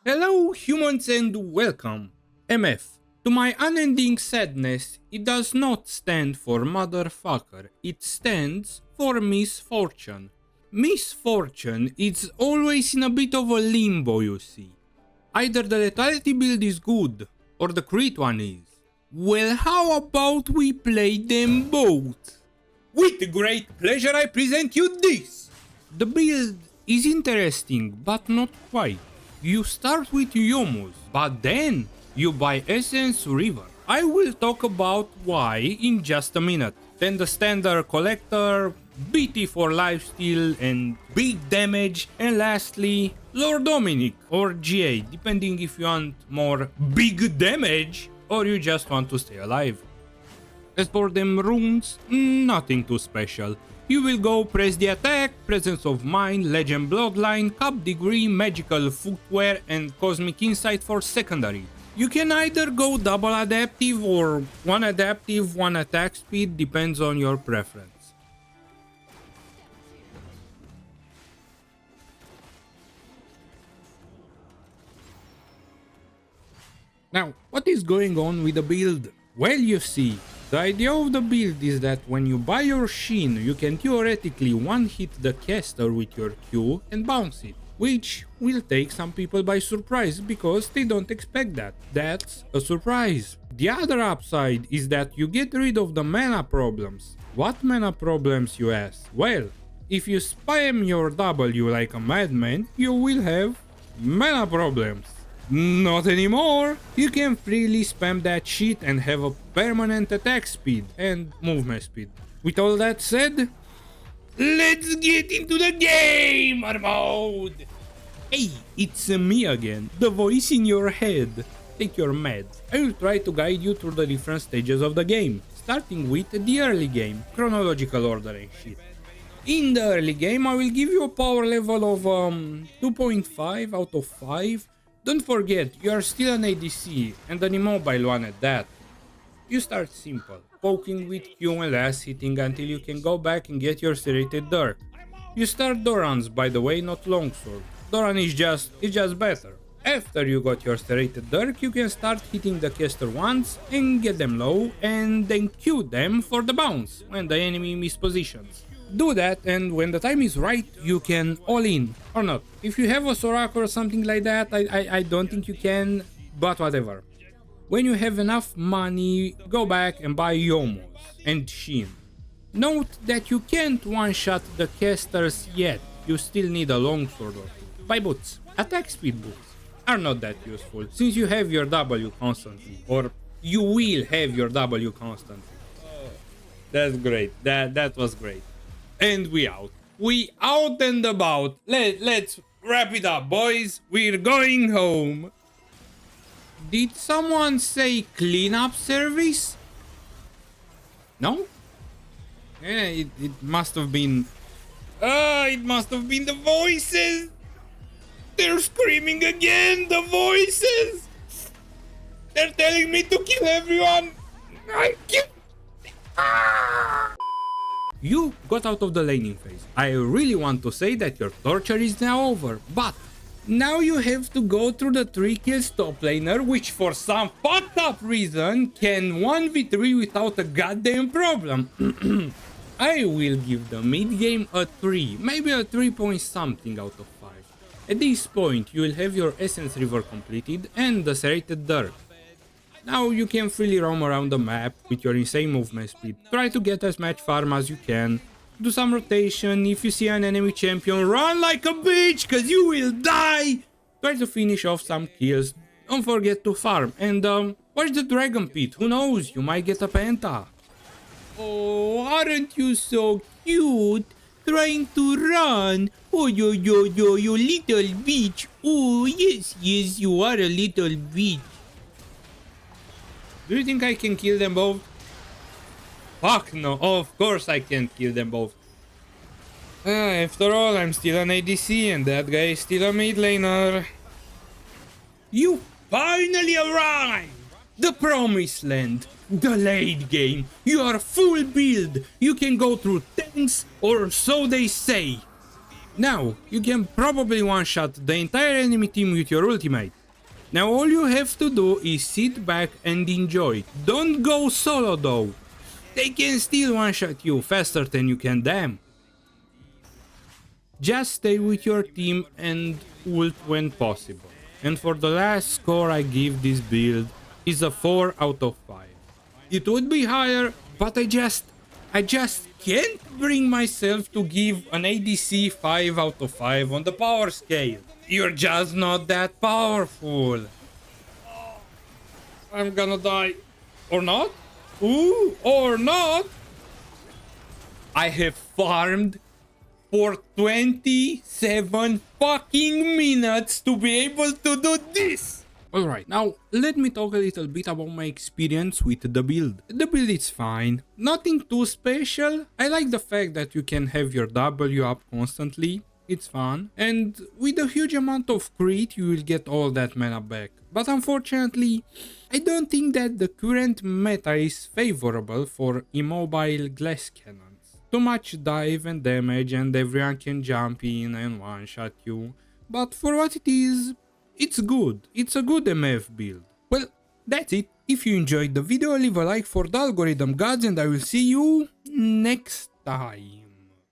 Hello humans and welcome. MF. To my unending sadness, it does not stand for motherfucker, it stands for misfortune. Misfortune is always in a bit of a limbo, you see. Either the lethality build is good, or the crit one is. Well, how about we play them both? With great pleasure I present you this! The build is interesting, but not quite. You start with Yomus, but then you buy Essence Reaver. I will talk about why in just a minute. Then the standard collector, BT for lifesteal and big damage, and lastly Lord Dominic or GA, depending if you want more big damage or you just want to stay alive. As for them runes, nothing too special. You will go press the attack, presence of mind, legend bloodline, cup degree, magical footwear and cosmic insight for secondary. You can either go double adaptive or one adaptive, one attack speed, depends on your preference. Now, what is going on with the build? Well, you see, the idea of the build is that when you buy your Sheen, you can theoretically one-hit the caster with your Q and bounce it, which will take some people by surprise because they don't expect that. That's a surprise. The other upside is that you get rid of the mana problems. What mana problems, you ask? Well, if you spam your W like a madman, you will have mana problems. Not anymore! You can freely spam that shit and have a permanent attack speed and movement speed. With all that said, let's get into the gamer mode! Hey, it's me again, the voice in your head. Take your meds. I will try to guide you through the different stages of the game, starting with the early game, chronological order and shit. In the early game, I will give you a power level of 2.5 out of 5. Don't forget, you are still an ADC, and an immobile one at that. You start simple, poking with Q and last hitting until you can go back and get your serrated dirk. You start Dorans, by the way, not longsword. Doran is just better. After you got your serrated dirk, you can start hitting the caster once and get them low, and then Q them for the bounce when the enemy mispositions. Do that, and when the time is right, you can all in, or not. If you have a Soraka or something like that, I don't think you can, but whatever. When you have enough money, go back and buy Yomos and Sheen. Note that you can't one-shot the casters yet, you still need a longsword or two. Buy boots. Attack speed boots are not that useful, since you have your W constantly, or you will have your W constantly. That's great, that was great. And we out. We out and about. Let's wrap it up, boys. We're going home. Did someone say cleanup service? No? Yeah, it must have been... it must have been the voices. They're screaming again, the voices. They're telling me to kill everyone. I kill... You got out of the laning phase. I really want to say that your torture is now over, but now you have to go through the 3 kills top laner, which for some fucked up reason can 1v3 without a goddamn problem. I will give the mid game a 3, maybe a 3 point something out of 5. At this point you will have your Essence River completed and the serrated dirk. Now you can freely roam around the map with your insane movement speed. Try to get as much farm as you can. Do some rotation. If you see an enemy champion, run like a bitch, cause you will die! Try to finish off some kills. Don't forget to farm. And watch the dragon pit. Who knows, you might get a penta. Oh, aren't you so cute? Trying to run. Oh, you little bitch. Oh, yes, you are a little bitch. Do you think I can kill them both? Fuck no, of course I can't kill them both. After all, I'm still an ADC and that guy is still a mid laner. You finally arrived! The promised land, the late game. You are full build. You can go through tanks, or so they say. Now, you can probably one-shot the entire enemy team with your ultimate. Now all you have to do is sit back and enjoy. Don't go solo though. They can still one-shot you faster than you can them. Just stay with your team and ult when possible. And for the last score I give this build is a 4 out of 5. It would be higher, but I just can't bring myself to give an ADC 5 out of 5 on the power scale. You're just not that powerful. I'm gonna die. Or not? Ooh, or not? I have farmed for 27 fucking minutes to be able to do this. Alright, now let me talk a little bit about my experience with the build. The build is fine, nothing too special. I like the fact that you can have your W up constantly, it's fun. And with a huge amount of crit you will get all that mana back. But unfortunately, I don't think that the current meta is favorable for immobile glass cannons. Too much dive and damage and everyone can jump in and one-shot you. But for what it is, it's good. It's a good MF build. Well, that's it. If you enjoyed the video, leave a like for the algorithm gods and I will see you next time.